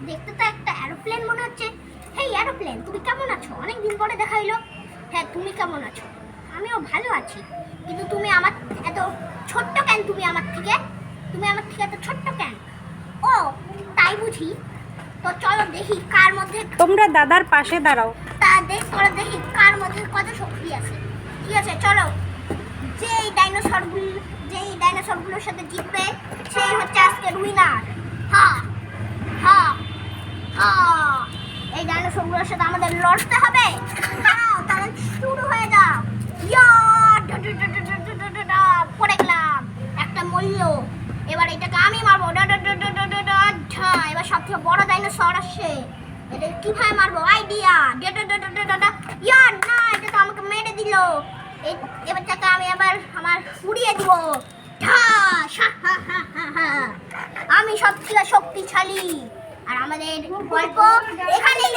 দেখতে তো একটা এরোপ্লেন মনে হচ্ছে। হেই এরোপ্লেন, তুমি কেমন আছো? অনেকদিন পরে দেখা হলো। হ্যাঁ, তুমি কেমন আছো? আমিও ভালো আছি, কিন্তু তুমি আমার এত ছোট্ট কেন? তুমি আমার থেকে এত ছোট্ট কেন? ও তাই বুঝি? তো চলো দেখি কার মধ্যে, তোমরা দাদার পাশে দাঁড়াও। চলো দেখি কার মধ্যে কত শক্তি আছে। ঠিক আছে চলো। যেই ডাইনোসরগুলোর সাথে জিতবে সেই হচ্ছে আজকের উইনার। হ্যাঁ হ্যাঁ হ্যাঁ, এই ডাইনোসরগুলোর সাথে আমাদের লড়তে হবে। দাঁড়াও, তাহলে শুরু হয়ে যাও। ইয়া ডা ডা ডা ডা ডা ডা ডা ডা ডা, পড়ে গেলাম, একটা মূল্য। এবার এটাকে আমি মারবো। ডা ডা ডা ডা ডা ডা ডা, ঝা। এবার সবথেকে বড় ডাইনোসর আসছে, এটা কিভাবে মারবো? আইডিয়া। ডা ডা ডা ডা ডা ডা ডা, ইয়া না, এটা তো আমাকে মেরে দিল। এবার তাকে আমি আবার উড়িয়ে দিব। ঠাস, হা হা হা হা হা। আমি সবথেকে শক্তিশালী। আর আমাদের গল্প এখানেই